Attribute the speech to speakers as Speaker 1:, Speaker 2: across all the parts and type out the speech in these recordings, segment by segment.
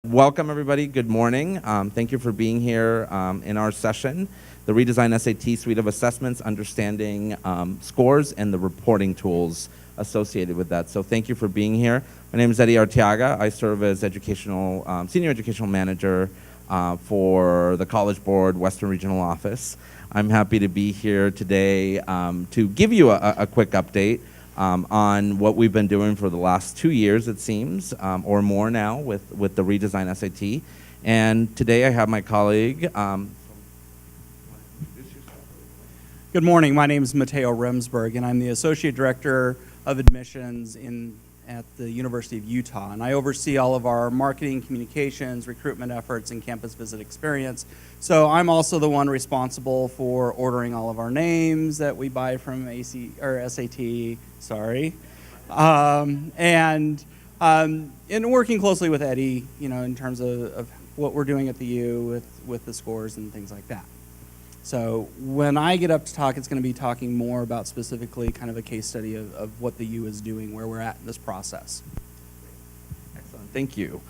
Speaker 1: Welcome, everybody. Good morning. Thank you for being here in our session, the Redesigned SAT Suite of Assessments, Understanding Scores, and the reporting tools associated with that. So thank you for being here. My name is Arteaga. I serve as Senior Educational Manager for the College Board Western Regional Office. I'm happy to be here today to give you a quick update on what we've been doing for the last 2 years, it seems, or more now with the Redesigned SAT. And today I have my colleague.
Speaker 2: Good morning. My name is Mateo Remsburg, and I'm the Associate Director of Admissions at the University of Utah. And I oversee all of our marketing, communications, recruitment efforts, and campus visit experience. So I'm also the one responsible for ordering all of our names that we buy from SAT, and working closely with Eddie, in terms of what we're doing at the U with the scores and things like that. So when I get up to talk, it's going to be talking more about specifically kind of a case study of what the U is doing, where we're at in this process.
Speaker 1: Excellent. Thank you.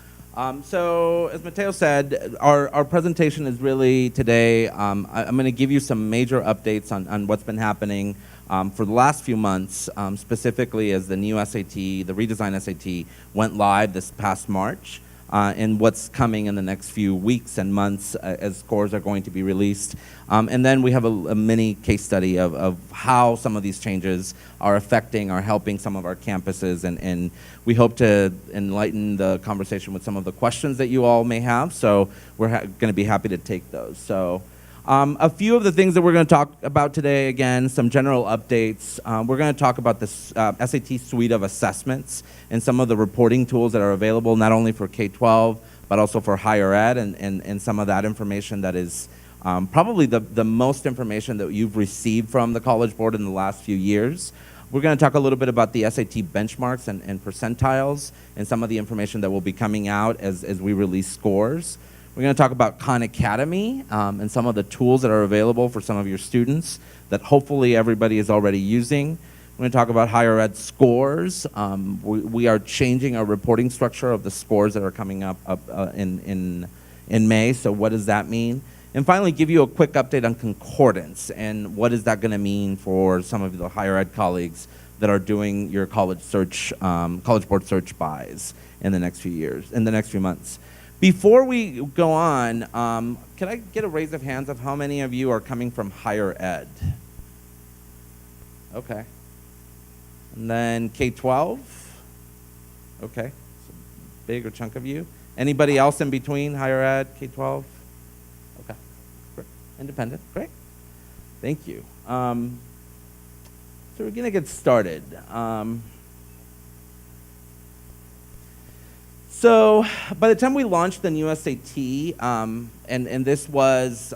Speaker 1: So as Mateo said, our presentation is really today, I'm going to give you some major updates on what's been happening for the last few months, specifically as the new SAT, the redesigned SAT, went live this past March. And what's coming in the next few weeks and months as scores are going to be released. And then we have a mini case study of how some of these changes are affecting or helping some of our campuses. And we hope to enlighten the conversation with some of the questions that you all may have. So we're going to be happy to take those. So a few of the things that we're going to talk about today, again, some general updates. We're going to talk about this SAT suite of assessments and some of the reporting tools that are available not only for K12, but also for higher ed, and some of that information that is probably the most information that you've received from the College Board in the last few years. We're going to talk a little bit about the SAT benchmarks and percentiles and some of the information that will be coming out as we release scores. We're going to talk about Khan Academy and some of the tools that are available for some of your students that hopefully everybody is already using. We're going to talk about higher ed scores. We are changing our reporting structure of the scores that are coming up in May, so what does that mean? And finally, give you a quick update on Concordance and what is that going to mean for some of the higher ed colleagues that are doing your college board search buys in the next few months. Before we go on, can I get a raise of hands of how many of you are coming from higher ed? Okay. And then K12? Okay. So bigger chunk of you. Anybody else in between higher ed, K12? Okay. Great. Independent. Great. Thank you. So we're going to get started. So by the time we launched the new SAT, and this was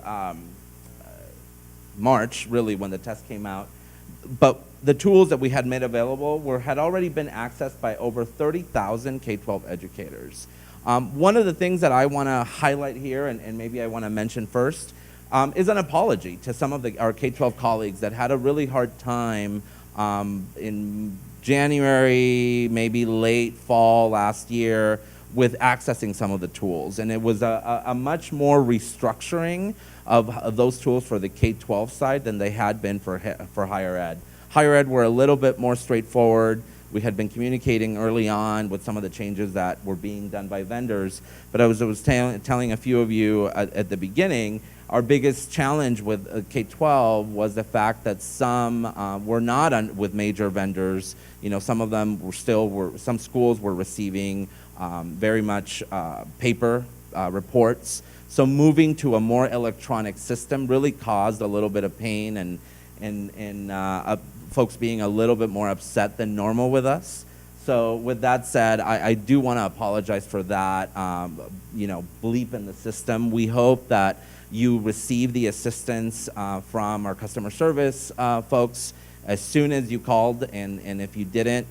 Speaker 1: March, really, when the test came out, but the tools that we had made available had already been accessed by over 30,000 K12 educators. One of the things that I want to highlight here, and maybe I want to mention first, is an apology to some of our K12 colleagues that had a really hard time in January, maybe late fall last year, with accessing some of the tools. And it was a much more restructuring of those tools for the K12 side than they had been for higher ed. Higher ed were a little bit more straightforward. We had been communicating early on with some of the changes that were being done by vendors, but I was telling a few of you at the beginning, our biggest challenge with K12 was the fact that some were not with major vendors. Some of them some schools were receiving very much paper reports. So moving to a more electronic system really caused a little bit of pain and folks being a little bit more upset than normal with us. So with that said, I do want to apologize for that, bleep in the system. We hope that you receive the assistance from our customer service folks as soon as you called, and if you didn't,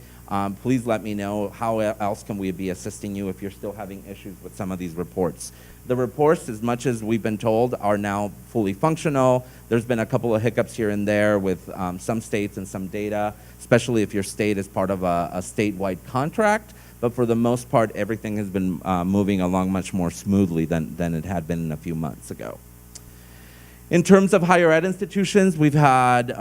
Speaker 1: please let me know how else can we be assisting you if you're still having issues with some of these reports. The reports, as much as we've been told, are now fully functional. There's been a couple of hiccups here and there with some states and some data, especially if your state is part of a statewide contract. but for the most part, everything has been moving along much more smoothly than it had been a few months ago. In terms of higher ed institutions, we've had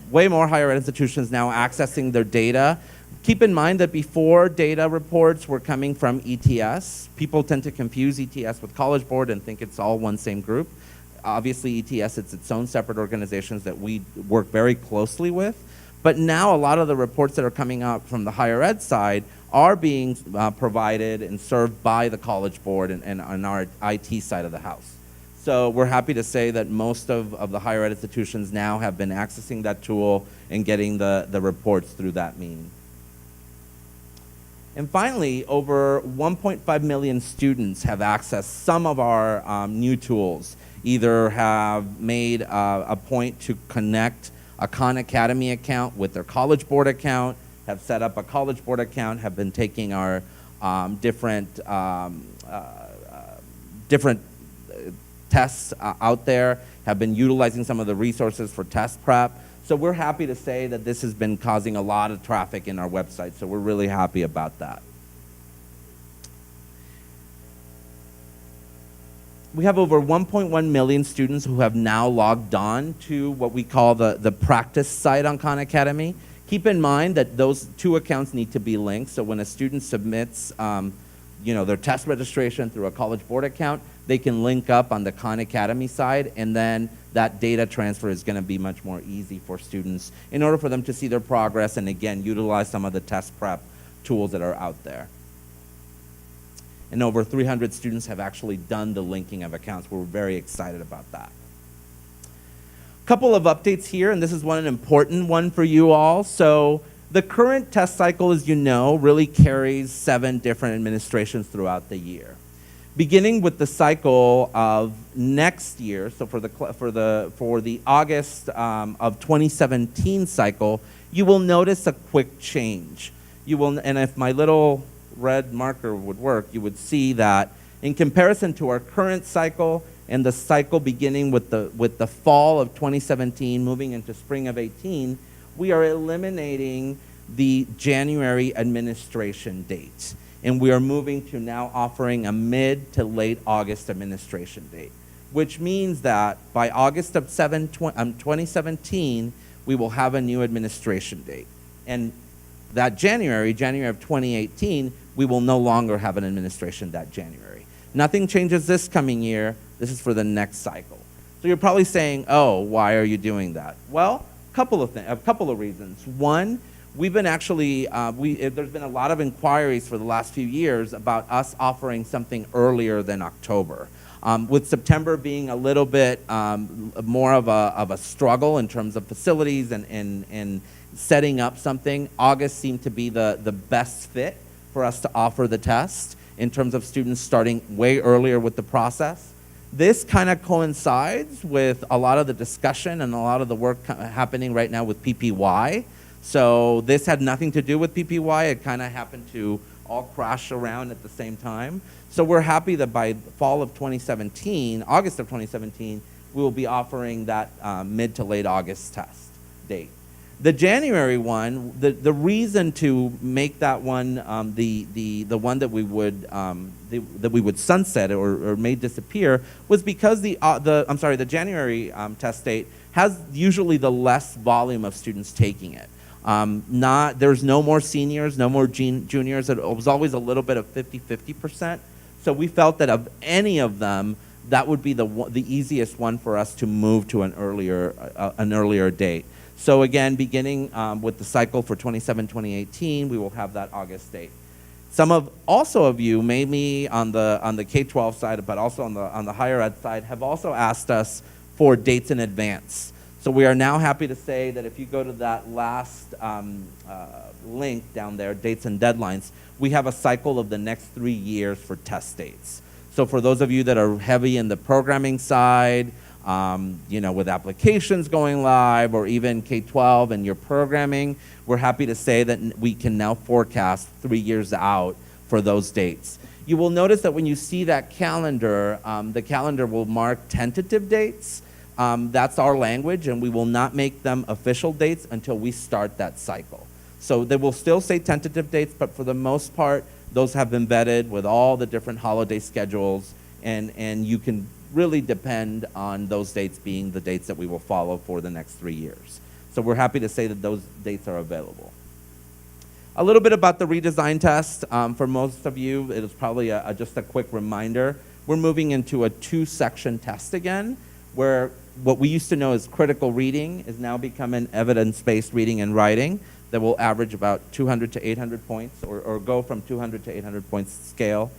Speaker 1: way more higher ed institutions now accessing their data. Keep in mind that before data reports were coming from ETS, people tend to confuse ETS with College Board and think it's all one same group. Obviously, ETS, it's its own separate organizations that we work very closely with. But now a lot of the reports that are coming out from the higher ed side are being provided and served by the College Board and on our IT side of the house. So we're happy to say that most of the higher ed institutions now have been accessing that tool and getting the reports through that means. And finally, over 1.5 million students have accessed some of our new tools, either have made a point to connect a Khan Academy account with their College Board account, have set up a College Board account, have been taking our different tests out there, have been utilizing some of the resources for test prep. So we're happy to say that this has been causing a lot of traffic in our website, so we're really happy about that. We have over 1.1 million students who have now logged on to what we call the practice site on Khan Academy. Keep in mind that those two accounts need to be linked, so when a student submits their test registration through a College Board account, they can link up on the Khan Academy side, and then that data transfer is going to be much more easy for students in order for them to see their progress and, again, utilize some of the test prep tools that are out there. And over 300 students have actually done the linking of accounts. We're very excited about that. Couple of updates here, and this is an important one for you all. So the current test cycle, as you know, really carries 7 different administrations throughout the year. Beginning with the cycle of next year, so for the August of 2017 cycle, you will notice a quick change. And if my little red marker would work, you would see that in comparison to our current cycle and the cycle beginning with the fall of 2017 moving into spring of 18, we are eliminating the January administration date. And we are moving to now offering a mid to late August administration date, which means that by August of 2017, we will have a new administration date. And that January of 2018, we will no longer have an administration that January. Nothing changes this coming year. This is for the next cycle. So you're probably saying, oh, why are you doing that? Well, a couple of reasons. One, we've been actually, there's been a lot of inquiries for the last few years about us offering something earlier than October. With September being a little bit more of a struggle in terms of facilities and setting up something, August seemed to be the best fit for us to offer the test in terms of students starting way earlier with the process. This kind of coincides with a lot of the discussion and a lot of the work happening right now with PPY. So this had nothing to do with PPY. It kind of happened to all crash around at the same time. So we're happy that by fall of 2017, August of 2017, we will be offering that mid to late August test date. The January one, the reason to make that one the one that we would sunset or may disappear was because the January test date has usually the less volume of students taking it. There's no more seniors, no more juniors. It was always a little bit of 50-50%. So we felt that of any of them, that would be the easiest one for us to move to an earlier date. So again, beginning with the cycle for 2018, we will have that August date. Some of you, maybe on the K12 side, but also on the higher ed side, have also asked us for dates in advance. So we are now happy to say that if you go to that last link down there, dates and deadlines, we have a cycle of the next 3 years for test dates. So for those of you that are heavy in the programming side, with applications going live or even K12 and your programming, we're happy to say that we can now forecast 3 years out for those dates. You will notice that when you see that calendar, the calendar will mark tentative dates. That's our language, and we will not make them official dates until we start that cycle. So they will still say tentative dates, but for the most part, those have been vetted with all the different holiday schedules, and you can really depend on those dates being the dates that we will follow for the next 3 years. So we're happy to say that those dates are available. A little bit about the redesigned test. For most of you, it is probably just a quick reminder. We're moving into a 2-section test again, where what we used to know as critical reading is now becoming evidence-based reading and writing that will average about 200 to 800 points, or go from 200 to 800 points scale.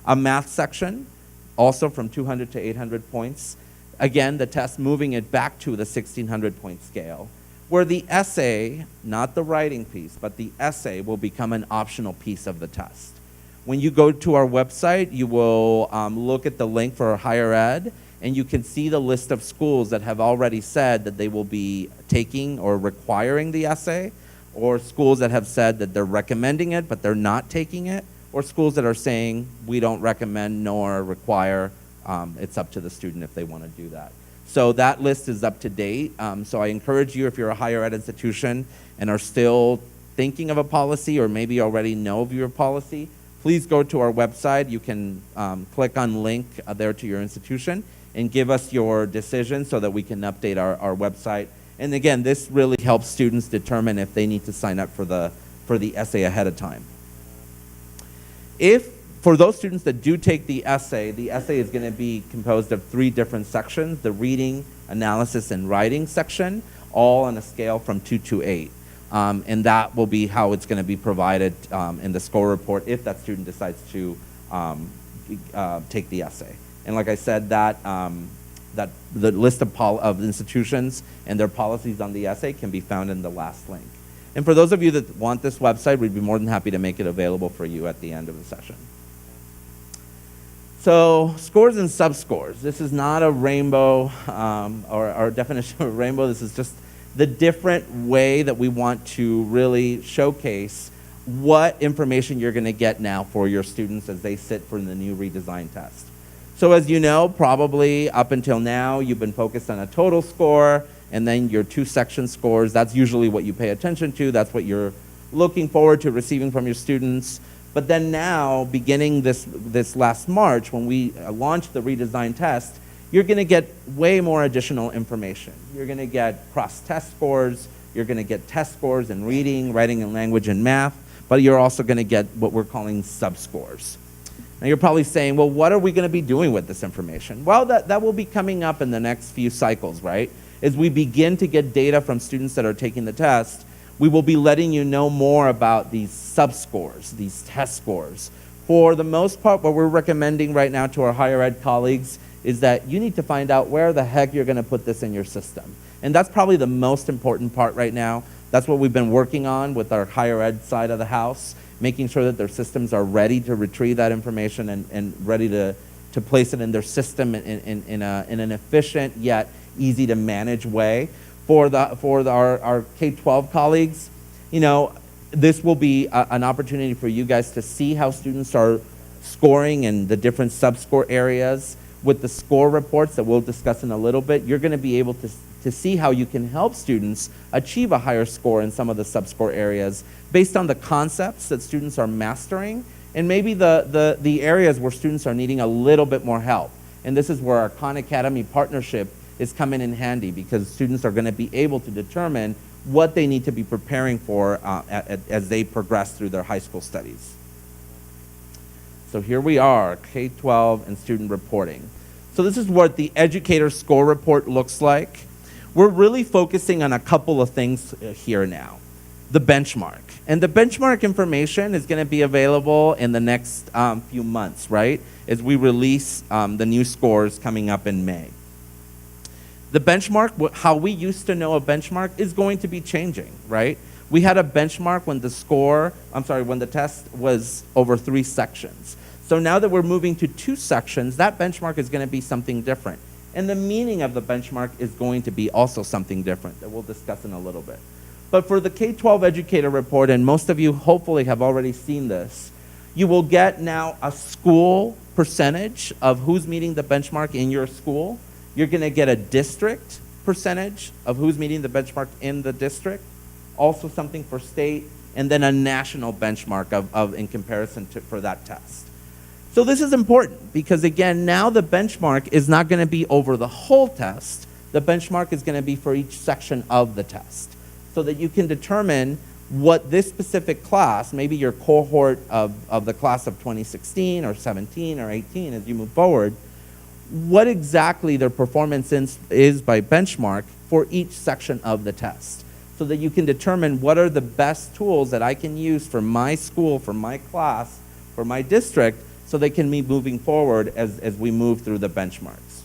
Speaker 1: A math section, also from 200 to 800 points. Again, the test moving it back to the 1600 point scale, where the essay, not the writing piece, but the essay will become an optional piece of the test. When you go to our website, you will look at the link for higher ed, and you can see the list of schools that have already said that they will be taking or requiring the essay, or schools that have said that they're recommending it, but they're not taking it, or schools that are saying we don't recommend nor require. It's up to the student if they want to do that. So that list is up to date. So I encourage you, if you're a higher ed institution and are still thinking of a policy, or maybe already know of your policy, please go to our website. You can click on link there to your institution and give us your decision so that we can update our website. And again, this really helps students determine if they need to sign up for the essay ahead of time. For those students that do take the essay is going to be composed of 3 different sections: the reading, analysis, and writing section, all on a scale from 2 to 8. And that will be how it's going to be provided in the score report if that student decides to take the essay. And like I said, that the list of institutions and their policies on the essay can be found in the last link. And for those of you that want this website, we'd be more than happy to make it available for you at the end of the session. So scores and subscores. This is not a rainbow or our definition of a rainbow. This is just the different way that we want to really showcase what information you're going to get now for your students as they sit for the new redesigned test. So as you know, probably up until now, you've been focused on a total score and then your 2-section scores. That's usually what you pay attention to. That's what you're looking forward to receiving from your students. But then now, beginning this last March, when we launched the redesigned test, you're going to get way more additional information. You're going to get cross-test scores. You're going to get test scores in reading, writing and language, and math. But you're also going to get what we're calling subscores. Now you're probably saying, well, what are we going to be doing with this information? Well, that will be coming up in the next few cycles, right? As we begin to get data from students that are taking the test, we will be letting you know more about these subscores, these test scores. For the most part, what we're recommending right now to our higher ed colleagues is that you need to find out where the heck you're going to put this in your system. And that's probably the most important part right now. That's what we've been working on with our higher ed side of the house, making sure that their systems are ready to retrieve that information and ready to place it in their system in an efficient yet easy to manage way. For our K12 colleagues, you know, this will be an opportunity for you guys to see how students are scoring in the different subscore areas. With the score reports that we'll discuss in a little bit, you're going to be able to see how you can help students achieve a higher score in some of the subscore areas based on the concepts that students are mastering and maybe the areas where students are needing a little bit more help. And this is where our Khan Academy partnership is coming in handy, because students are going to be able to determine what they need to be preparing for as they progress through their high school studies. So here we are, K12 and student reporting. So this is what the educator score report looks like. We're really focusing on a couple of things here now. The benchmark. And the benchmark information is going to be available in the next few months, right? As we release the new scores coming up in May. The benchmark, how we used to know a benchmark, is going to be changing, right? We had a benchmark when when the test was over 3 sections. So now that we're moving to 2 sections, that benchmark is going to be something different. And the meaning of the benchmark is going to be also something different that we'll discuss in a little bit. But for the K12 educator report, and most of you hopefully have already seen this, you will get now a school percentage of who's meeting the benchmark in your school. You're going to get a district percentage of who's meeting the benchmark in the district. Also something for state, and then a national benchmark in comparison for that test. So this is important because, again, now the benchmark is not going to be over the whole test. The benchmark is going to be for each section of the test so that you can determine what this specific class, maybe your cohort of the class of 2016 or 17 or 18 as you move forward, what exactly their performance is by benchmark for each section of the test so that you can determine what are the best tools that I can use for my school, for my class, for my district, so they can be moving forward as we move through the benchmarks.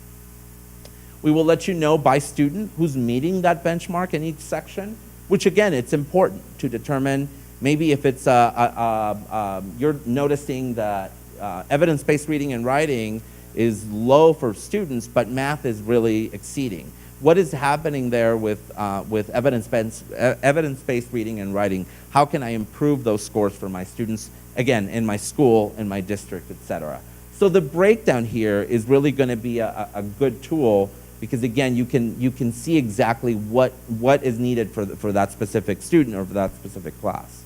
Speaker 1: We will let you know by student who's meeting that benchmark in each section, which again, it's important to determine maybe if it's you're noticing that evidence-based reading and writing is low for students, but math is really exceeding. What is happening there with evidence-based reading and writing? How can I improve those scores for my students, again, in my school, in my district, et cetera? So the breakdown here is really going to be a good tool because, again, you can see exactly what is needed for that specific student or for that specific class.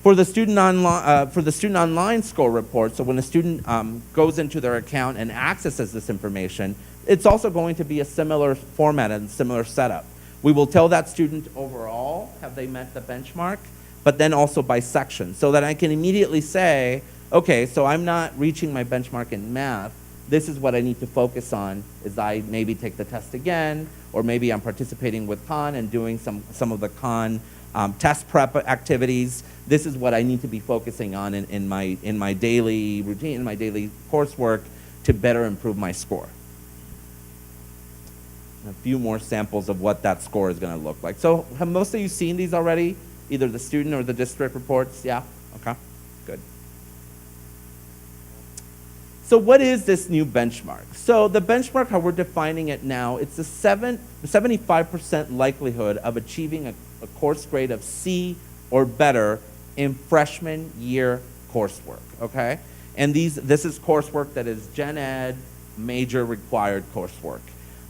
Speaker 1: For the student online score report, so when a student goes into their account and accesses this information, it's also going to be a similar format and similar setup. We will tell that student overall, have they met the benchmark, but then also by section, so that I can immediately say, okay, so I'm not reaching my benchmark in math. This is what I need to focus on, is I maybe take the test again, or maybe I'm participating with Con and doing some of the Con test prep activities. This is what I need to be focusing on in my daily routine, in my daily coursework to better improve my score. A few more samples of what that score is going to look like. So have most of you seen these already? Either the student or the district reports? Yeah? Okay, good. So what is this new benchmark? So the benchmark, how we're defining it now, it's a 75% likelihood of achieving a course grade of C or better in freshman year coursework, okay? And this is coursework that is gen ed, major required coursework.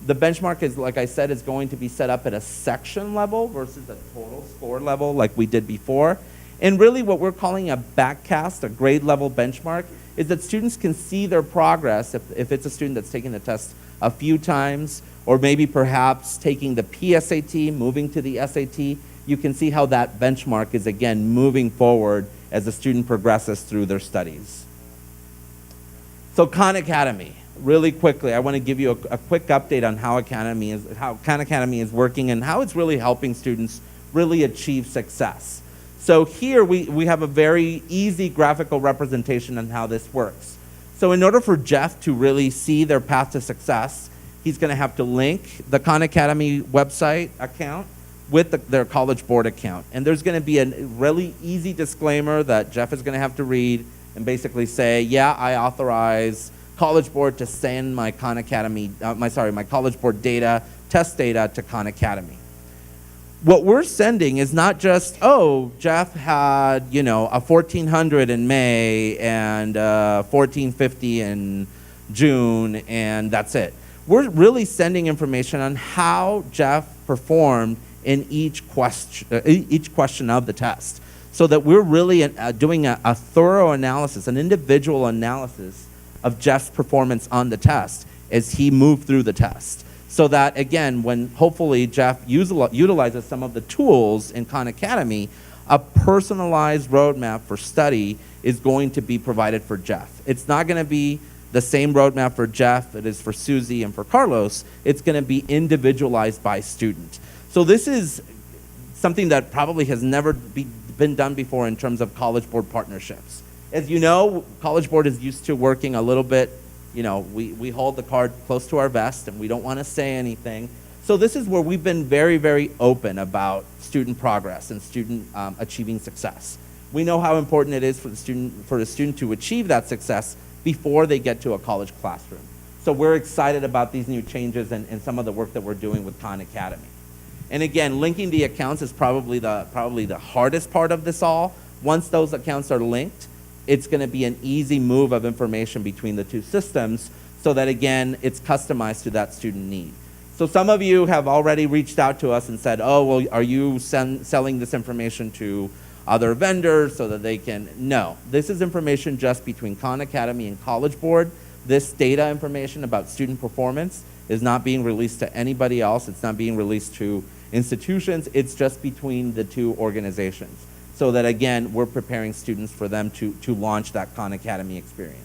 Speaker 1: The benchmark is, like I said, is going to be set up at a section level versus a total score level like we did before. And really what we're calling a backcast, a grade level benchmark, is that students can see their progress if it's a student that's taking the test a few times, or maybe perhaps taking the PSAT, moving to the SAT. You can see how that benchmark is, again, moving forward as the student progresses through their studies. So Khan Academy, really quickly, I want to give you a quick update on how Khan Academy is working and how it's really helping students really achieve success. So here we have a very easy graphical representation on how this works. So in order for Jeff to really see their path to success, he's going to have to link the Khan Academy website account with their College Board account. And there's going to be a really easy disclaimer that Jeff is going to have to read and basically say, yeah, I authorize College Board to send my Khan Academy, my College Board data, test data to Khan Academy. What we're sending is not just, oh, Jeff had, a 1400 in May and 1450 in June, and that's it. We're really sending information on how Jeff performed in each question of the test, so that we're really doing a thorough analysis, an individual analysis of Jeff's performance on the test as he moved through the test. So that, again, when hopefully Jeff utilizes some of the tools in Khan Academy, a personalized roadmap for study is going to be provided for Jeff. It's not going to be the same roadmap for Jeff it is for Susie and for Carlos. It's going to be individualized by student. So this is something that probably has never been done before in terms of College Board partnerships. As you know, College Board is used to working a little bit, we hold the card close to our vest and we don't want to say anything. So this is where we've been very, very open about student progress and student achieving success. We know how important it is for the student to achieve that success before they get to a college classroom. So we're excited about these new changes and some of the work that we're doing with Khan Academy. And again, linking the accounts is probably the hardest part of this all. Once those accounts are linked, it's going to be an easy move of information between the two systems so that, again, it's customized to that student need. So some of you have already reached out to us and said, oh, well, are you selling this information to other vendors so that they can? No, this is information just between Khan Academy and College Board. This data information about student performance is not being released to anybody else. It's not being released to institutions. It's just between the two organizations. So that, again, we're preparing students for them to launch that Khan Academy experience.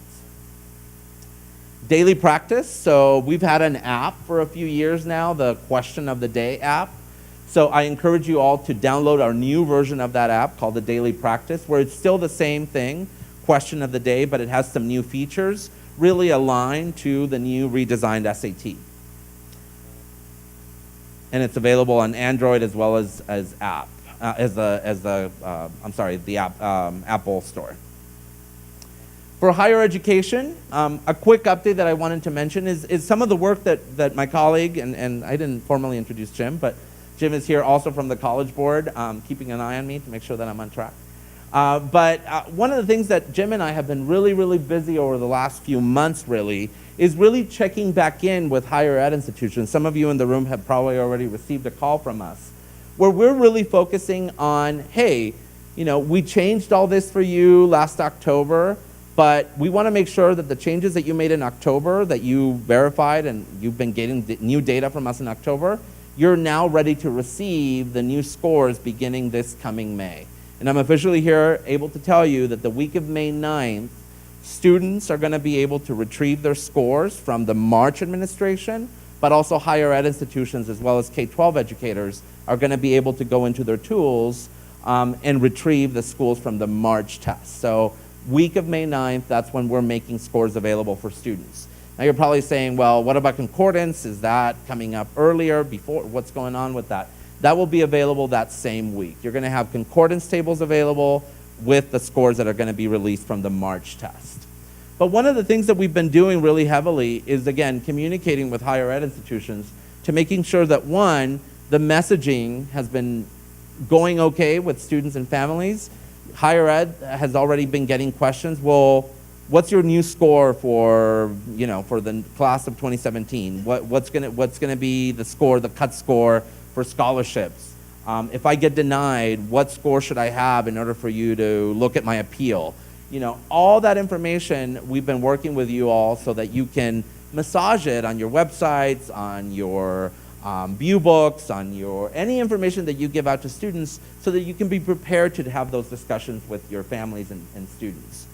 Speaker 1: Daily practice. So we've had an app for a few years now, the Question of the Day app. So I encourage you all to download our new version of that app called the Daily Practice, where it's still the same thing, Question of the Day, but it has some new features really aligned to the new redesigned SAT. And it's available on Android as well as app, the Apple Store. For higher education, a quick update that I wanted to mention is some of the work that my colleague, and I didn't formally introduce Jim, but Jim is here also from the College Board, keeping an eye on me to make sure that I'm on track. But one of the things that Jim and I have been really, really busy over the last few months really is really checking back in with higher ed institutions. Some of you in the room have probably already received a call from us where we're really focusing on, hey, you know, we changed all this for you last October, but we want to make sure that the changes that you made in October, that you verified and you've been getting new data from us in October, you're now ready to receive the new scores beginning this coming May. And I'm officially here able to tell you that the week of May 9th, students are going to be able to retrieve their scores from the March administration, but also higher ed institutions as well as K12 educators are going to be able to go into their tools and retrieve the schools from the March test. So week of May 9th, that's when we're making scores available for students. Now you're probably saying, well, what about Concordance? Is that coming up earlier, before? What's going on with that? That will be available that same week. You're going to have Concordance Tables available with the scores that are going to be released from the March test. But one of the things that we've been doing really heavily is, again, communicating with higher ed institutions to making sure that, one, the messaging has been going okay with students and families. Higher ed has already been getting questions. Well, what's your new score for, you know, for the class of 2017? What's gonna be the score, the cut score for scholarships? If I get denied, what score should I have in order for you to look at my appeal? You know, all that information we've been working with you all so that you can massage it on your websites, on your view books, on your any information that you give out to students so that you can be prepared to have those discussions with your families and students.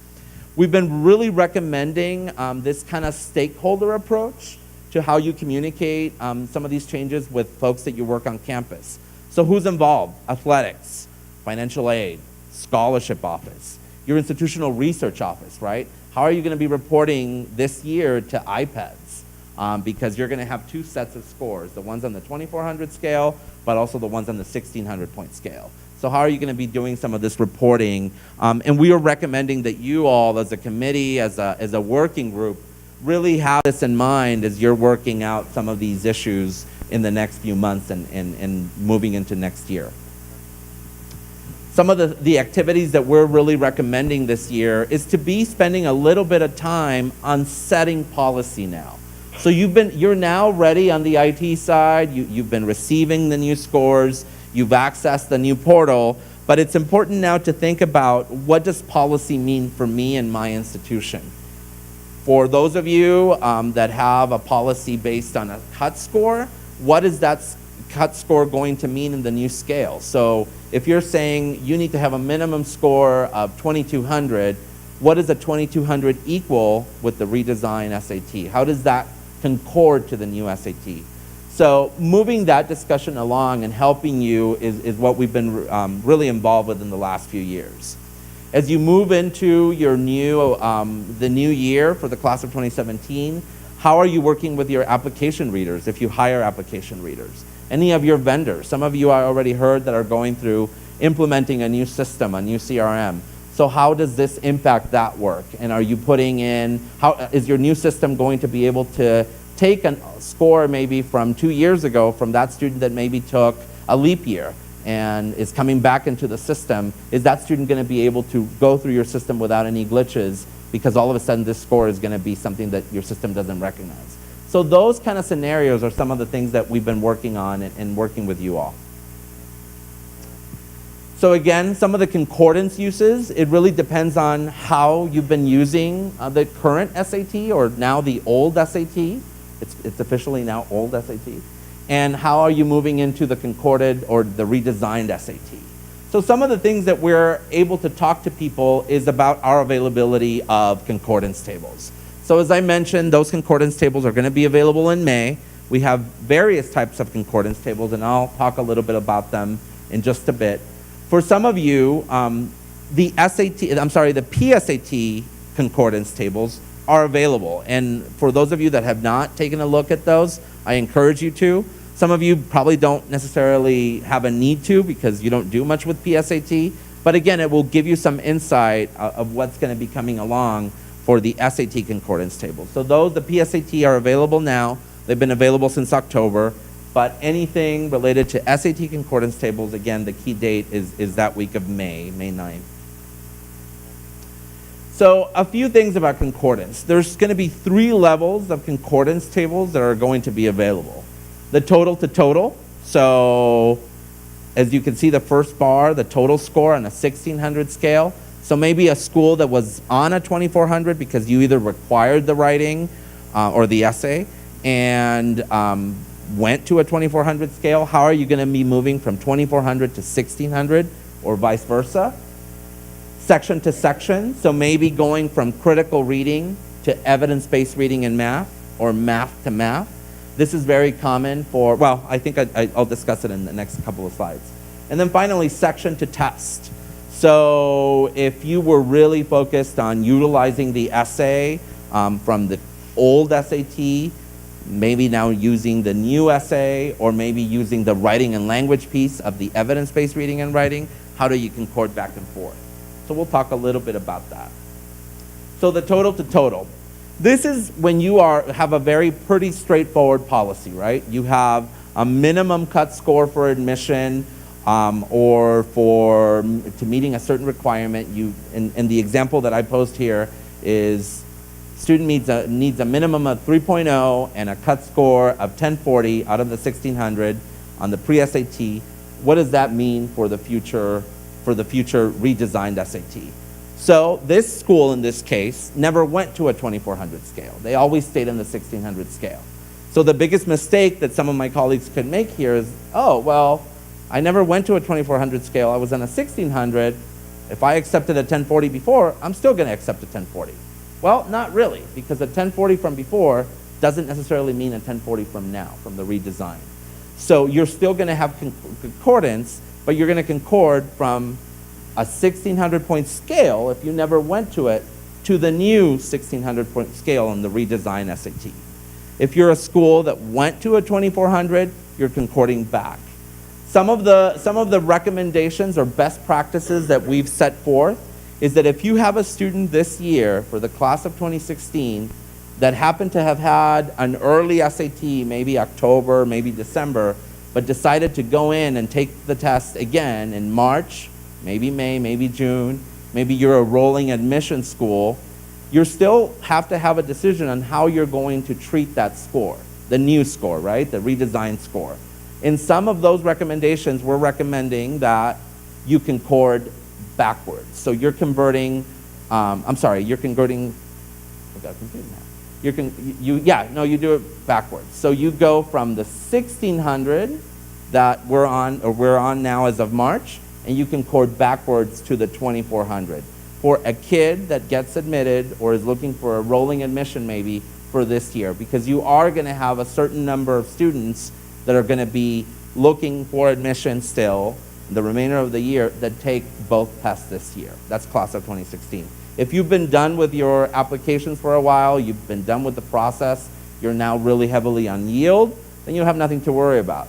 Speaker 1: We've been really recommending this kind of stakeholder approach to how you communicate some of these changes with folks that you work on campus. So who's involved? Athletics, financial aid, scholarship office, your institutional research office, right? How are you going to be reporting this year to iPads? Because you're going to have two sets of scores, the ones on the 2400 scale, but also the ones on the 1600 point scale. So how are you going to be doing some of this reporting? And we are recommending that you all as a committee, as a working group, really have this in mind as you're working out some of these issues in the next few months and moving into next year. Some of the activities that we're really recommending this year is to be spending a little bit of time on setting policy now. So you're now ready on the IT side, you've been receiving the new scores, you've accessed the new portal, but it's important now to think about what does policy mean for me and my institution. For those of you that have a policy based on a cut score, what is that cut score going to mean in the new scale? So if you're saying you need to have a minimum score of 2200, what does a 2200 equal with the redesigned SAT? How does that concord to the new SAT? So moving that discussion along and helping you is what we've been really involved with in the last few years. As you move into your new, the new year for the class of 2017, how are you working with your application readers if you hire application readers? Any of your vendors, some of you I already heard that are going through implementing a new system, a new CRM. So how does this impact that work? And are you putting in, how is your new system going to be able to take a score maybe from 2 years ago from that student that maybe took a leap year and is coming back into the system? Is that student going to be able to go through your system without any glitches because all of a sudden this score is going to be something that your system doesn't recognize? So those kind of scenarios are some of the things that we've been working on and working with you all. So again, some of the concordance uses, it really depends on how you've been using the current SAT or now the old SAT. It's officially now old SAT. And how are you moving into the concorded or the redesigned SAT? So some of the things that we're able to talk to people is about our availability of concordance tables. So as I mentioned, those concordance tables are going to be available in May. We have various types of concordance tables, and I'll talk a little bit about them in just a bit. For some of you, the PSAT concordance tables are available. And for those of you that have not taken a look at those, I encourage you to. Some of you probably don't necessarily have a need to because you don't do much with PSAT. But again, it will give you some insight of what's going to be coming along for the SAT concordance tables. So those, the PSAT, are available now. They've been available since October. But anything related to SAT concordance tables, again, the key date is that week of May 9th. So a few things about concordance. There's going to be 3 levels of concordance tables that are going to be available. The total to total. So as you can see, the first bar, the total score on a 1600 scale. So maybe a school that was on a 2400 because you either required the writing or the essay and went to a 2400 scale. How are you going to be moving from 2400 to 1600 or vice versa? Section to section, so maybe going from critical reading to evidence-based reading and math, or math to math. This is very common for, well, I think I'll discuss it in the next couple of slides. And then finally, section to test. So if you were really focused on utilizing the essay from the old SAT, maybe now using the new essay, or maybe using the writing and language piece of the evidence-based reading and writing, how do you concord back and forth? So we'll talk a little bit about that. So the total to total. This is when you have a pretty straightforward policy, right? You have a minimum cut score for admission or to meeting a certain requirement. And the example that I posed here is student needs a minimum of 3.0 and a cut score of 1040 out of the 1600 on the pre-SAT. What does that mean for the future redesigned SAT? So this school in this case never went to a 2400 scale. They always stayed in the 1600 scale. So the biggest mistake that some of my colleagues could make here is, oh, well, I never went to a 2400 scale. I was on a 1600. If I accepted a 1040 before, I'm still going to accept a 1040. Well, not really, because a 1040 from before doesn't necessarily mean a 1040 from now, from the redesign. So you're still going to have concordance, but you're going to concord from a 1600 point scale, if you never went to it, to the new 1600 point scale on the redesigned SAT. If you're a school that went to a 2400, you're concording back. Some of the recommendations or best practices that we've set forth is that if you have a student this year for the class of 2016 that happened to have had an early SAT, maybe October, maybe December, but decided to go in and take the test again in March, maybe May, maybe June, maybe you're a rolling admission school, you still have to have a decision on how you're going to treat that score, the new score, right? The redesigned score. In some of those recommendations, we're recommending that you concord backwards. So you're converting, you're converting, I got confused now. You do it backwards. So you go from the 1600 that we're on now as of March, and you concord backwards to the 2400 for a kid that gets admitted or is looking for a rolling admission maybe for this year, because you are going to have a certain number of students that are going to be looking for admission still the remainder of the year that take both tests this year. That's class of 2016. If you've been done with your applications for a while, you've been done with the process, you're now really heavily on yield, then you have nothing to worry about.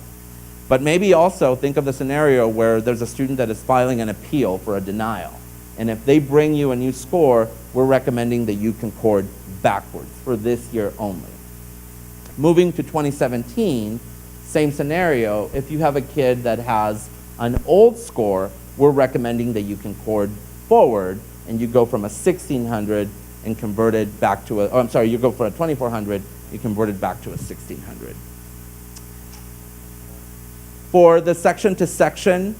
Speaker 1: But maybe also think of the scenario where there's a student that is filing an appeal for a denial. And if they bring you a new score, we're recommending that you concord backwards for this year only. Moving to 2017, same scenario. If you have a kid that has an old score, we're recommending that you concord forward and you go from a 1600 and converted back to you go for a 2400, you converted back to a 1600. For the section to section,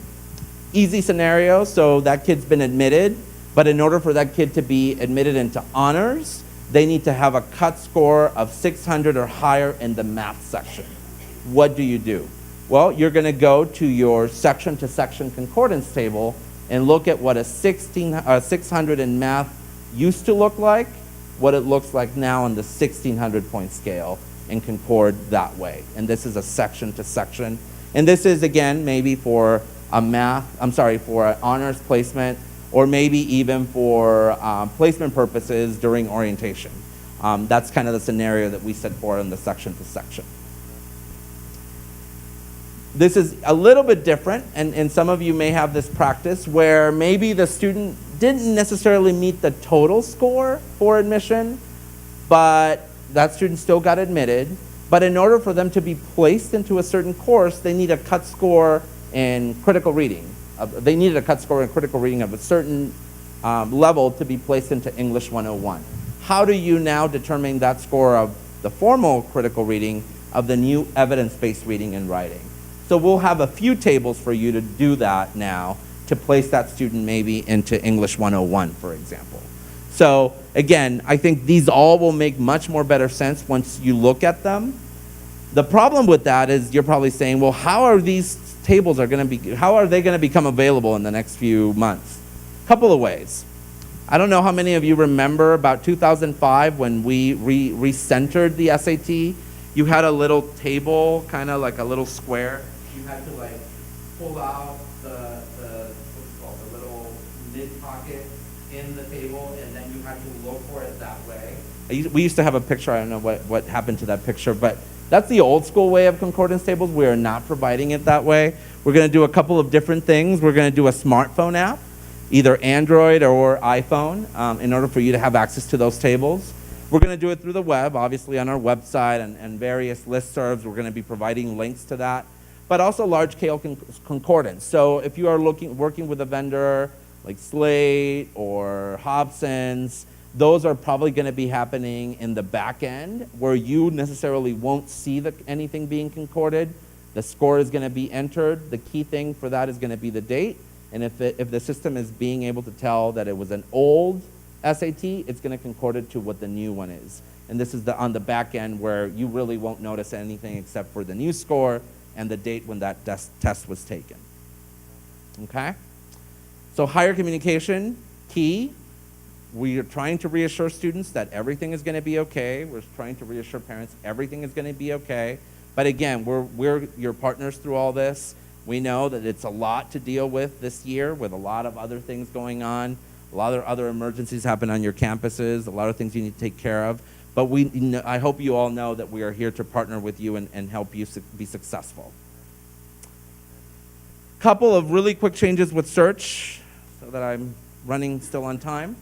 Speaker 1: easy scenario, so that kid's been admitted, but in order for that kid to be admitted into honors, they need to have a cut score of 600 or higher in the math section. What do? Well, you're gonna go to your section to section concordance table and look at what a 600 in math used to look like, what it looks like now on the 1600 point scale, and concord that way. And this is a section to section. And this is, again, maybe for for an honors placement, or maybe even for placement purposes during orientation. That's kind of the scenario that we set for in the section to section. This is a little bit different, and some of you may have this practice where maybe the student didn't necessarily meet the total score for admission, but that student still got admitted. But in order for them to be placed into a certain course, they need a cut score in critical reading. They needed a cut score in critical reading of a certain level to be placed into English 101. How do you now determine that score of the formal critical reading of the new evidence-based reading and writing? So we'll have a few tables for you to do that now to place that student maybe into English 101, for example. So again, I think these all will make much more better sense once you look at them. The problem with that is you're probably saying, well, how are these tables how are they going to become available in the next few months? A couple of ways. I don't know how many of you remember about 2005 when we recentered the SAT. You had a little table, kind of like a little square. You had to like pull out the little mid pocket in the table, and then you had to look for it that way. We used to have a picture. I don't know what happened to that picture, but that's the old school way of concordance tables. We are not providing it that way. We're going to do a couple of different things. We're going to do a smartphone app, either Android or iPhone, in order for you to have access to those tables. We're going to do it through the web, obviously on our website and various listservs. We're going to be providing links to that, but also large-scale concordance. So if you are working with a vendor like Slate or Hobson's, those are probably going to be happening in the back end where you necessarily won't see anything being concorded. The score is going to be entered. The key thing for that is going to be the date. And if the system is being able to tell that it was an old SAT, it's going to concord it to what the new one is. And this is on the back end where you really won't notice anything except for the new score and the date when that test was taken. Okay? So higher communication, key. We are trying to reassure students that everything is going to be okay. We're trying to reassure parents everything is going to be okay. But again, we're your partners through all this. We know that it's a lot to deal with this year with a lot of other things going on. A lot of other emergencies happen on your campuses, a lot of things you need to take care of. But I hope you all know that we are here to partner with you and help you be successful. Couple of really quick changes with search so that I'm running still on time.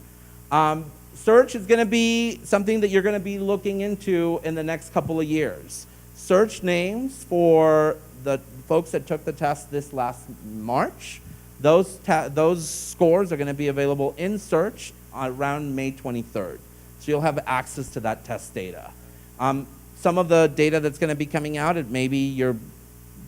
Speaker 1: Search is going to be something that you're going to be looking into in the next couple of years. Search names for the folks that took the test this last March. Those scores are going to be available in search around May 23rd. So you'll have access to that test data. Some of the data that's going to be coming out, maybe you're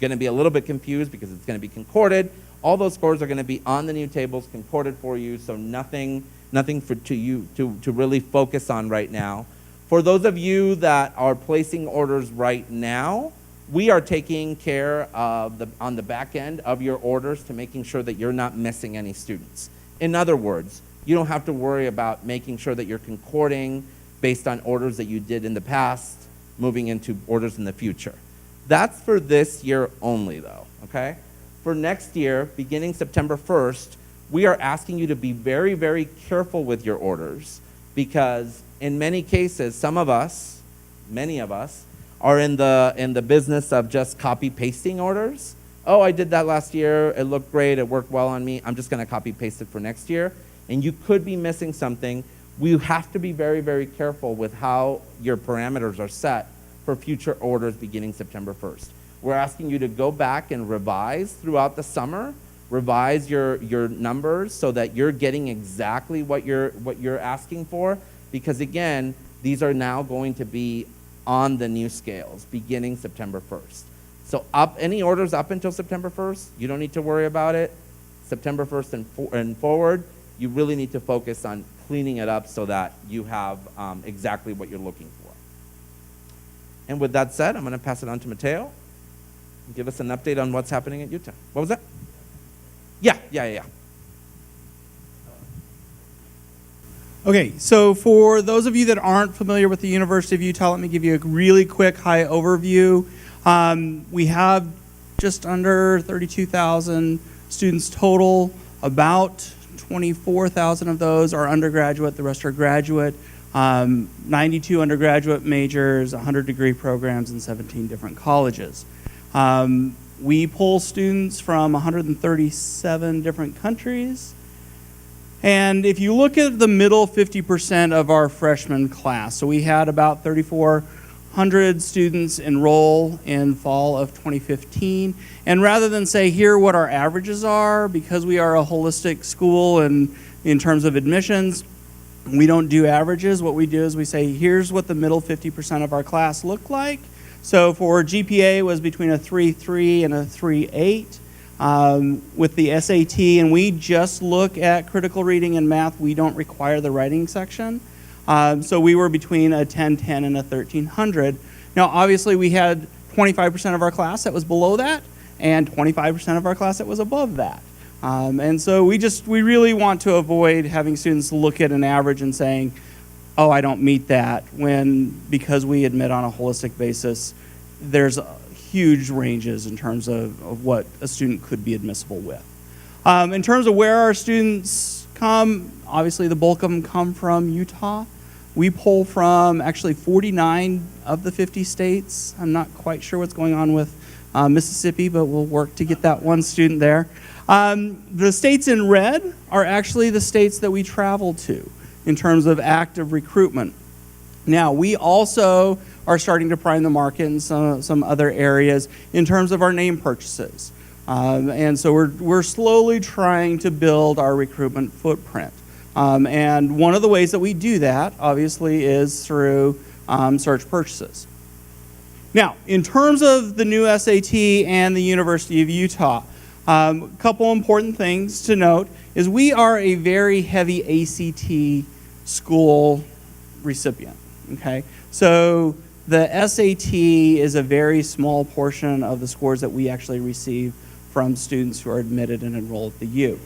Speaker 1: going to be a little bit confused because it's going to be concorded. All those scores are going to be on the new tables, concorded for you, so nothing to you to really focus on right now. For those of you that are placing orders right now, we are taking care of on the back end of your orders to making sure that you're not missing any students. In other words, you don't have to worry about making sure that you're concording based on orders that you did in the past, moving into orders in the future. That's for this year only though, okay? For next year, beginning September 1st, we are asking you to be very, very careful with your orders because in many cases, many of us, are in the business of just copy pasting orders. Oh, I did that last year, it looked great, it worked well on me, I'm just gonna copy paste it for next year. And you could be missing something. We have to be very, very careful with how your parameters are set for future orders beginning September 1st. We're asking you to go back and revise throughout the summer, revise your numbers so that you're getting exactly what you're asking for. because again, these are now going to be on the new scales beginning September 1st. So any orders up until September 1st, you don't need to worry about it. September 1st and forward, you really need to focus on cleaning it up so that you have exactly what you're looking for. And with that said, I'm going to pass it on to Mateo. Give us an update on what's happening at Utah. What was that? Yeah.
Speaker 2: Okay, so for those of you that aren't familiar with the University of Utah, let me give you a really quick high overview. We have just under 32,000 students total. About 24,000 of those are undergraduate, the rest are graduate. 92 undergraduate majors, 100 degree programs, and 17 different colleges. We pull students from 137 different countries. And if you look at the middle 50% of our freshman class, so we had about 3,400 students enroll in fall of 2015. And rather than say, here are what our averages are, because we are a holistic school and in terms of admissions, we don't do averages. What we do is we say, here's what the middle 50% of our class look like. So for GPA was between a 3.3 and a 3.8. With the SAT, and we just look at critical reading and math, we don't require the writing section. So we were between a 1010 and a 1300. Now, obviously, we had 25% of our class that was below that, and 25% of our class that was above that. And so we really want to avoid having students look at an average and saying, oh, I don't meet that, because we admit on a holistic basis, there's huge ranges in terms of what a student could be admissible with. In terms of where our students come, obviously the bulk of them come from Utah. We pull from actually 49 of the 50 states. I'm not quite sure what's going on with Mississippi, but we'll work to get that one student there. The states in red are actually the states that we travel to in terms of active recruitment. Now, we also are starting to prime the market in some other areas in terms of our name purchases. And so we're slowly trying to build our recruitment footprint. And one of the ways that we do that, obviously, is through search purchases. Now, in terms of the new SAT and the University of Utah, a couple important things to note is we are a very heavy ACT school recipient, okay? So the SAT is a very small portion of the scores that we actually receive from students who are admitted and enrolled at the U.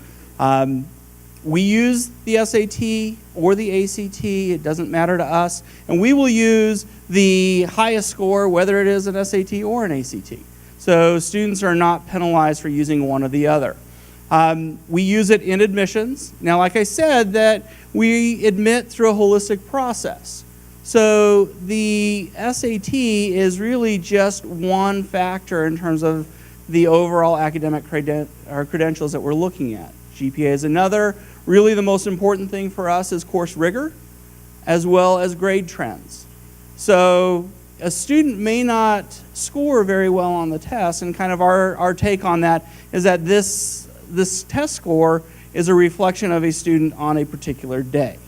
Speaker 2: We use the SAT or the ACT, it doesn't matter to us, and we will use the highest score, whether it is an SAT or an ACT. So students are not penalized for using one or the other. We use it in admissions. Now, like I said, that we admit through a holistic process. So the SAT is really just one factor in terms of the overall academic credentials that we're looking at. GPA is another. Really the most important thing for us is course rigor as well as grade trends. So a student may not score very well on the test, and kind of our take on that is that this test score is a reflection of a student on a particular day,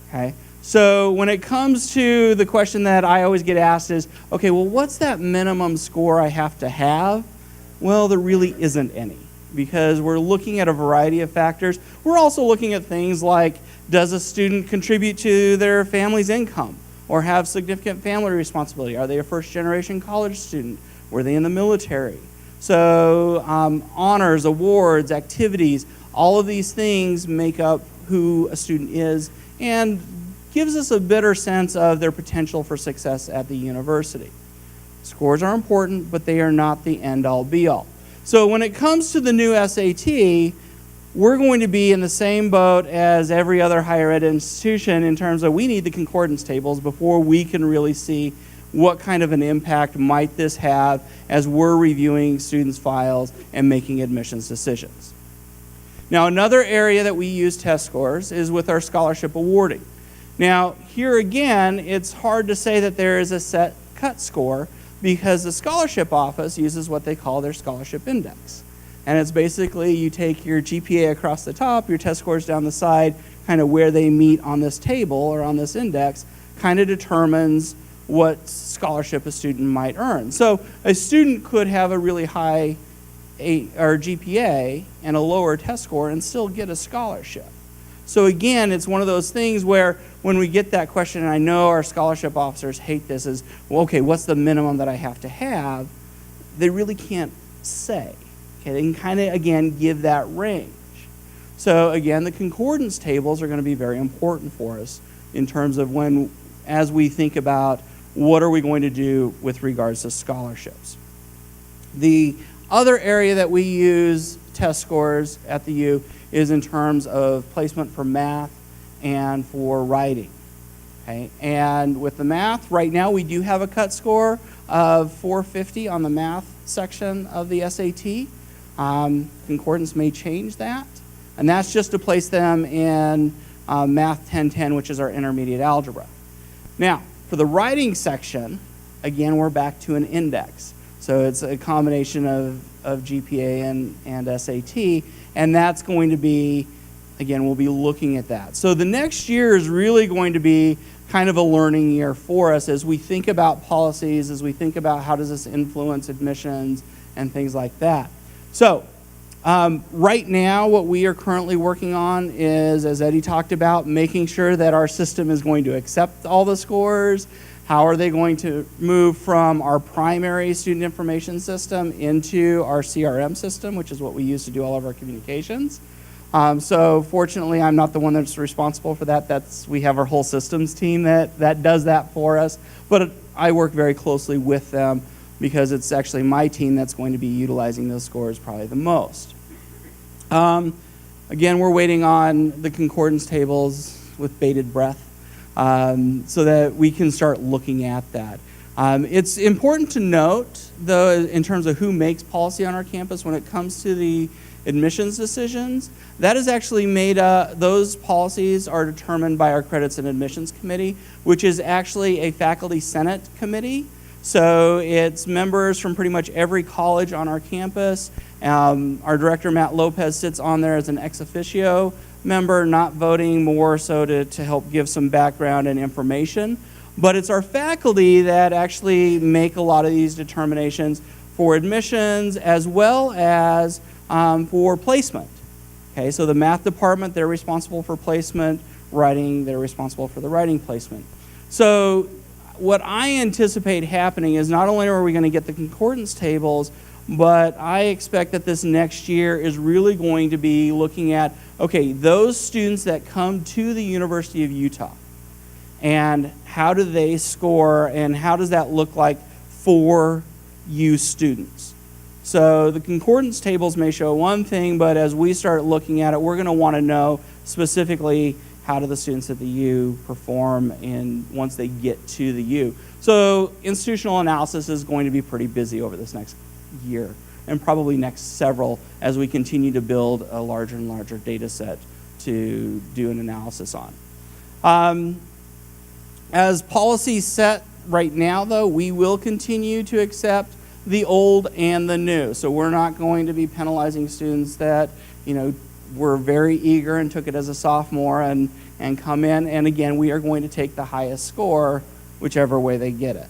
Speaker 2: okay? So when it comes to the question that I always get asked is, okay, well, what's that minimum score I have to have? Well, there really isn't any, because we're looking at a variety of factors. We're also looking at things like, does a student contribute to their family's income or have significant family responsibility? Are they a first-generation college student? Were they in the military? So honors, awards, activities, all of these things make up who a student is and gives us a better sense of their potential for success at the university. Scores are important, but they are not the end-all, be-all. So when it comes to the new SAT, we're going to be in the same boat as every other higher ed institution in terms of we need the Concordance Tables before we can really see what kind of an impact might this have as we're reviewing students' files and making admissions decisions. Now, another area that we use test scores is with our scholarship awarding. Now, here again, it's hard to say that there is a set cut score because the scholarship office uses what they call their scholarship index. And it's basically you take your GPA across the top, your test scores down the side, kind of where they meet on this table or on this index kind of determines what scholarship a student might earn. So a student could have a really high GPA and a lower test score and still get a scholarship. So again, it's one of those things where when we get that question, and I know our scholarship officers hate this, is, well, okay, what's the minimum that I have to have? They really can't say. Okay, they can kind of, again, give that range. So again, the concordance tables are going to be very important for us in terms of as we think about what are we going to do with regards to scholarships. The other area that we use test scores at the U is in terms of placement for math and for writing. Okay? And with the math, right now we do have a cut score of 450 on the math section of the SAT. Concordance may change that. And that's just to place them in Math 1010, which is our intermediate algebra. Now, for the writing section, again, we're back to an index. So it's a combination of GPA and SAT, and that's going to be, again, we'll be looking at that. So the next year is really going to be kind of a learning year for us as we think about policies, as we think about how does this influence admissions and things like that. So right now, what we are currently working on is, as Eddie talked about, making sure that our system is going to accept all the scores. How are they going to move from our primary student information system into our CRM system, which is what we use to do all of our communications. So fortunately, I'm not the one that's responsible for that. We have our whole systems team that does that for us. But I work very closely with them because it's actually my team that's going to be utilizing those scores probably the most. Again, we're waiting on the concordance tables with bated breath so that we can start looking at that. It's important to note, though, in terms of who makes policy on our campus when it comes to the admissions decisions, that is actually made, those policies are determined by our Credits and Admissions Committee, which is actually a faculty senate committee. So it's members from pretty much every college on our campus. Our director, Matt Lopez, sits on there as an ex officio member, not voting, more so to help give some background and information. But it's our faculty that actually make a lot of these determinations for admissions as well as for placement. Okay, so the math department, they're responsible for placement. Writing, they're responsible for the writing placement. So what I anticipate happening is not only are we going to get the concordance tables, but I expect that this next year is really going to be looking at, okay, those students that come to the University of Utah, and how do they score, and how does that look like for you students? So the concordance tables may show one thing, but as we start looking at it, we're going to want to know specifically how do the students at the U perform once they get to the U. So institutional analysis is going to be pretty busy over this next year and probably next several as we continue to build a larger and larger data set to do an analysis on. As policies set right now, though, we will continue to accept the old and the new. So we're not going to be penalizing students that, were very eager and took it as a sophomore and come in. And again, we are going to take the highest score whichever way they get it.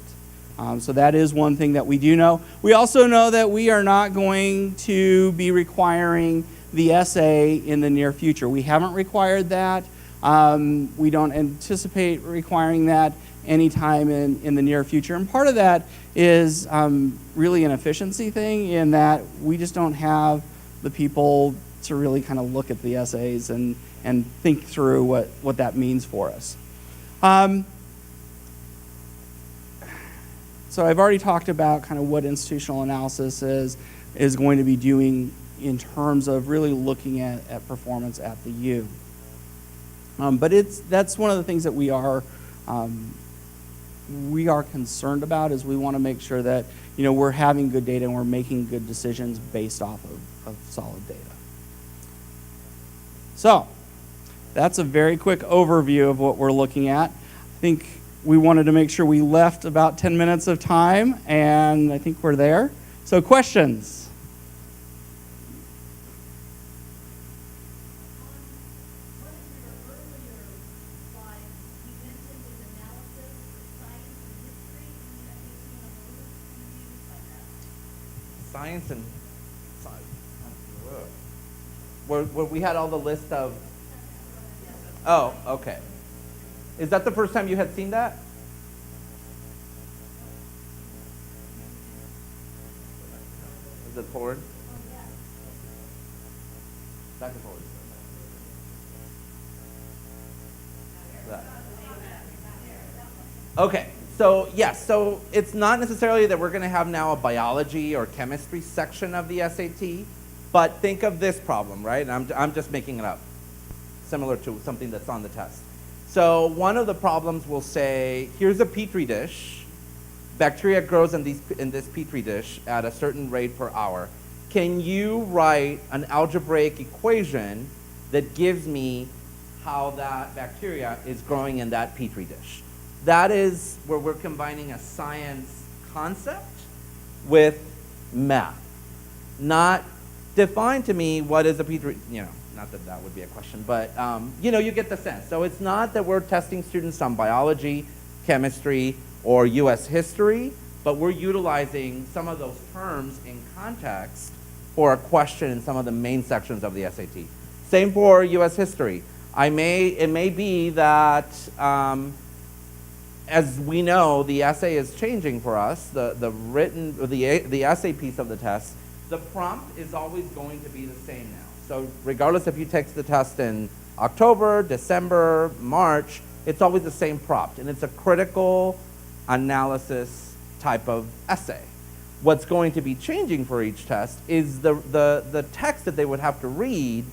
Speaker 2: So that is one thing that we do know. We also know that we are not going to be requiring the essay in the near future. We haven't required that. We don't anticipate requiring that anytime in the near future. And part of that is really an efficiency thing in that we just don't have the people to really kind of look at the essays and think through what that means for us. So I've already talked about kind of what institutional analysis is going to be doing in terms of really looking at performance at the U. But that's one of the things that we are concerned about is we want to make sure that we're having good data and we're making good decisions based off of solid data. So that's a very quick overview of what we're looking at. I think we wanted to make sure we left about 10 minutes of time, and I think we're there. So questions?
Speaker 1: science and where we had all the list of. Oh, okay. Is that the first time you had seen that? Is it forward? Back and forward. That. Okay, so yes, so it's not necessarily that we're going to have now a biology or chemistry section of the SAT, but think of this problem, right? And I'm just making it up, similar to something that's on the test. So one of the problems will say, here's a petri dish. Bacteria grows in this petri dish at a certain rate per hour. Can you write an algebraic equation that gives me how that bacteria is growing in that petri dish? That is where we're combining a science concept with math. Not define to me what is a petri, not that that would be a question, but you get the sense. So it's not that we're testing students on biology, chemistry, or US history, but we're utilizing some of those terms in context for a question in some of the main sections of the SAT. Same for US history. It may be that, as we know, the essay is changing for us, the essay piece of the test. The prompt is always going to be the same now. So regardless if you take the test in October, December, March, it's always the same prompt, and it's a critical analysis type of essay. What's going to be changing for each test is the text that they would have to read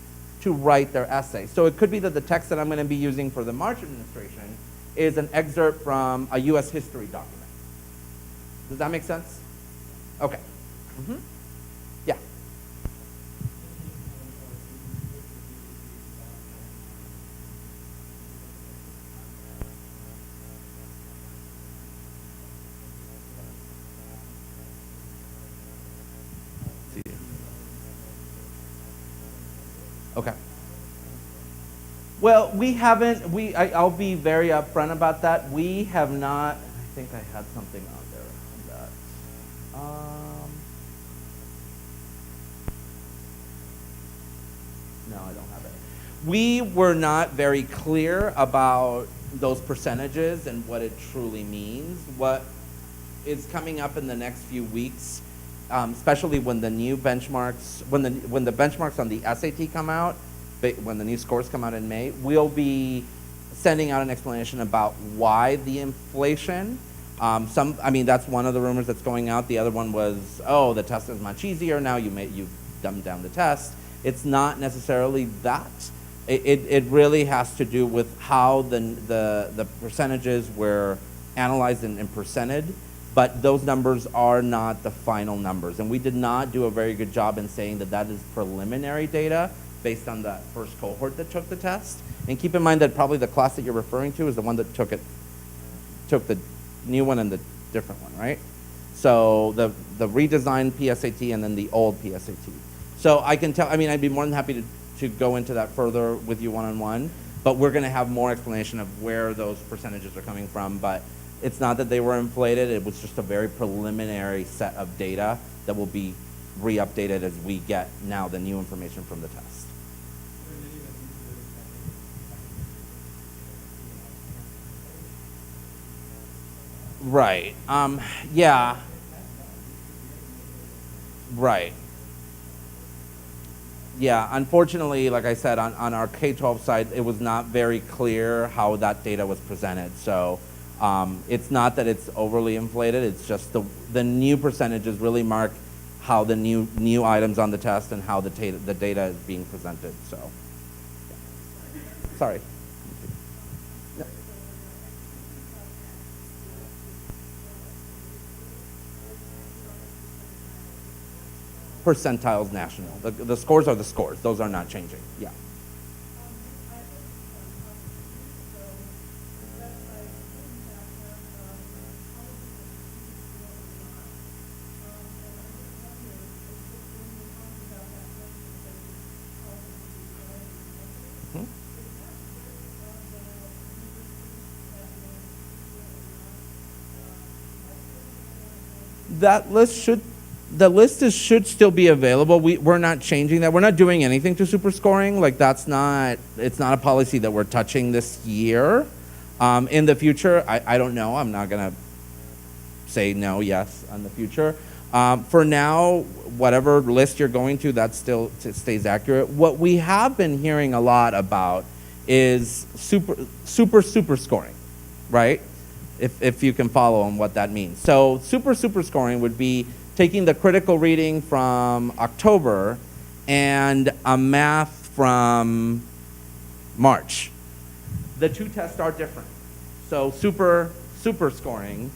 Speaker 1: to write their essay. So it could be that the text that I'm going to be using for the March administration is an excerpt from a US history document. Does that make sense? Okay. Mm-hmm. Yeah. Okay. Well, I'll be very upfront about that. We have not, I think I had something on there on that. No, I don't have it. We were not very clear about those percentages and what it truly means. What is coming up in the next few weeks, especially when the new benchmarks, when the benchmarks on the SAT come out, when the new scores come out in May, we'll be sending out an explanation about why the inflation. That's one of the rumors that's going out. The other one was, oh, the test is much easier now. You've dumbed down the test. It's not necessarily that. It really has to do with how the percentages were analyzed and presented. But those numbers are not the final numbers. And we did not do a very good job in saying that that is preliminary data based on that first cohort that took the test. And keep in mind that probably the class that you're referring to is the one that took the new one and the different one, right? So the redesigned PSAT and then the old PSAT. So I can tell, I'd be more than happy to go into that further with you one-on-one, but we're gonna have more explanation of where those percentages are coming from. But it's not that they were inflated, it was just a very preliminary set of data that will be re-updated as we get now the new information from the test. Right, yeah. Right. Yeah, unfortunately, like I said, on our K12 side, it was not very clear how that data was presented. So it's not that it's overly inflated, it's just the new percentages really mark how the new items on the test and how the data is being presented, so. Yeah. Sorry. Yeah. Percentiles national. The scores are the scores. Those are not changing. Yeah. That list should The list should still be available. We're not changing that. We're not doing anything to super scoring. Like it's not a policy that we're touching this year. In the future, I don't know. I'm not gonna say no, yes, in the future. For now, whatever list you're going to, that still stays accurate. What we have been hearing a lot about is super scoring, right? If you can follow on what that means. So super scoring would be taking the critical reading from October and a math from March. The two tests are different. So super scoring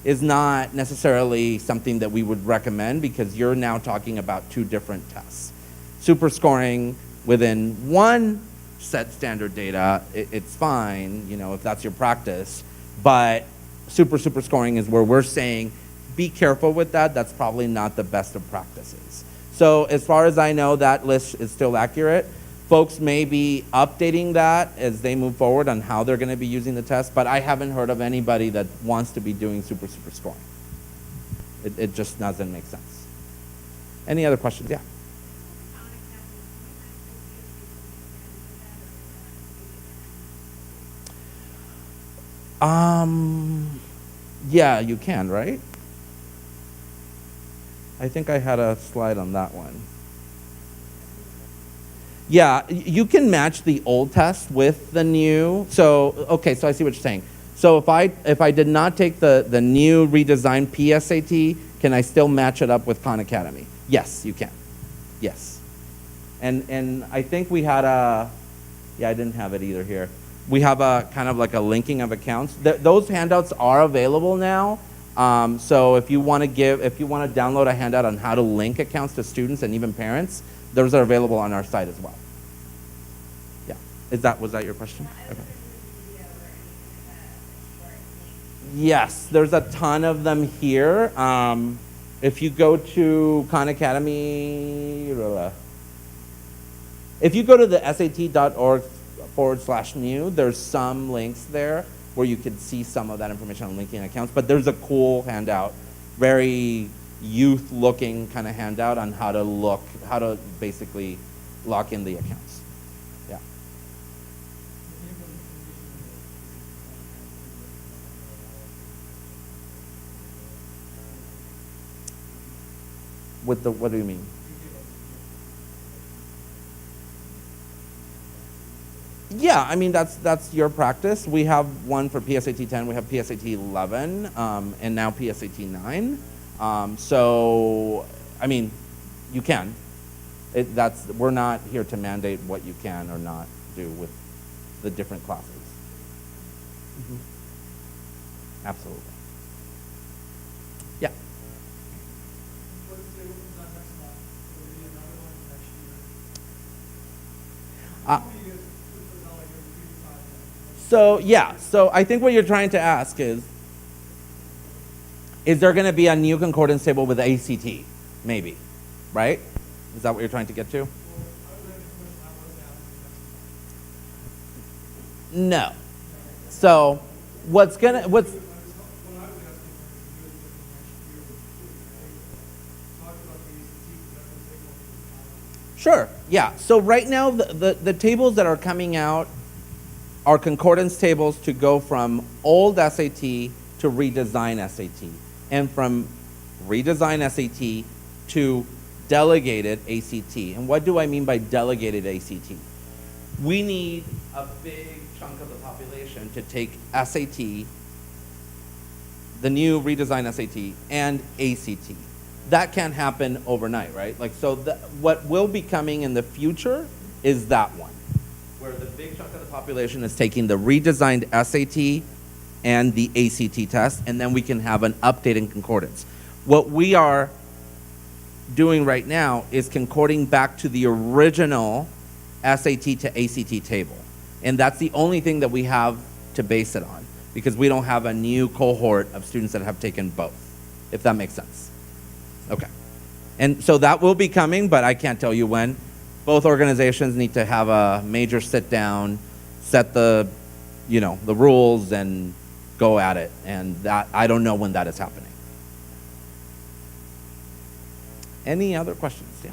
Speaker 1: is not necessarily something that we would recommend because you're now talking about two different tests. Super scoring within one set standard data, it's fine, if that's your practice, but super scoring is where we're saying, be careful with that. That's probably not the best of practices. So as far as I know, that list is still accurate. Folks may be updating that as they move forward on how they're going to be using the test, but I haven't heard of anybody that wants to be doing super scoring. It just doesn't make sense. Any other questions? Yeah. Yeah, you can, right? I think I had a slide on that one. Yeah, you can match the old test with the new. So, okay, so I see what you're saying. So if I did not take the new redesigned PSAT, can I still match it up with Khan Academy? Yes, you can. Yes. And I think we had I didn't have it either here. We have a kind of like a linking of accounts. Those handouts are available now. So if you want to download a handout on how to link accounts to students and even parents, those are available on our site as well. Yeah. Was that your question? Okay. Yes, there's a ton of them here. If you go to Khan Academy, if you go to the sat.org/new, there's some links there where you can see some of that information on linking accounts. But there's a cool handout, very youth-looking kind of handout on how to basically lock in the accounts. Yeah. What do you mean? Yeah, I mean that's your practice. We have one for PSAT 10, we have PSAT 11, and now PSAT 9. So, I mean, you can. We're not here to mandate what you can or not do with the different classes. Mm-hmm. Absolutely. Yeah. So I think what you're trying to ask is there going to be a new concordance table with ACT? Maybe, right? Is that what you're trying to get to? No. So what's Sure, yeah. So right now the tables that are coming out are concordance tables to go from old SAT to redesign SAT, and from redesign SAT to delegated ACT. And what do I mean by delegated ACT? We need a big chunk of the population to take SAT, the new redesigned SAT, and ACT. That can't happen overnight, right? What will be coming in the future is that one, where the big chunk of the population is taking the redesigned SAT and the ACT test, and then we can have an update in concordance. What we are doing right now is concording back to the original SAT to ACT table. And that's the only thing that we have to base it on, because we don't have a new cohort of students that have taken both, if that makes sense. Okay. And so that will be coming, but I can't tell you when. Both organizations need to have a major sit down, set the rules, and go at it. And that I don't know when that is happening. Any other questions? Yeah.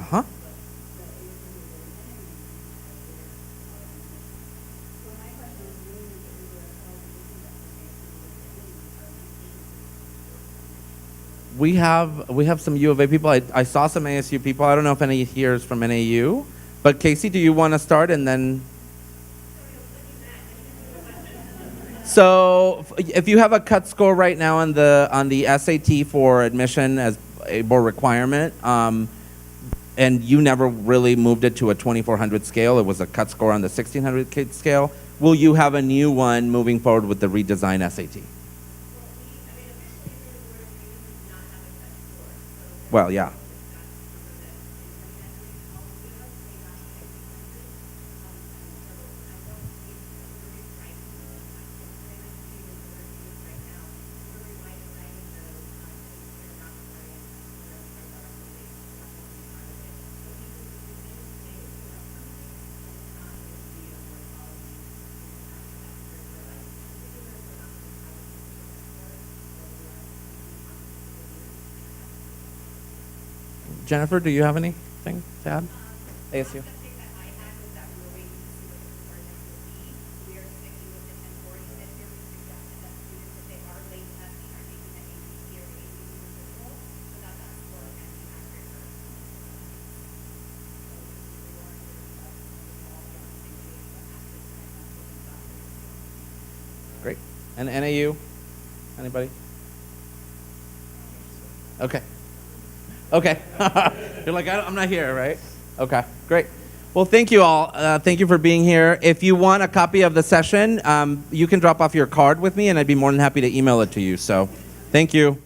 Speaker 1: Uh-huh. We have some U of A people. I saw some ASU people. I don't know if any here is from NAU. But Casey, do you want to start and then? So if you have a cut score right now on the SAT for admission as a board requirement, and you never really moved it to a 2400 scale, it was a cut score on the 1600 scale, will you have a new one moving forward with the redesigned SAT? Well, yeah. Jennifer, do you have anything to add? ASU? Great. And NAU? Anybody? Okay. Okay. You're like, I'm not here, right? Okay, great. Well, thank you all. Thank you for being here. If you want a copy of the session, you can drop off your card with me, and I'd be more than happy to email it to you. So, thank you.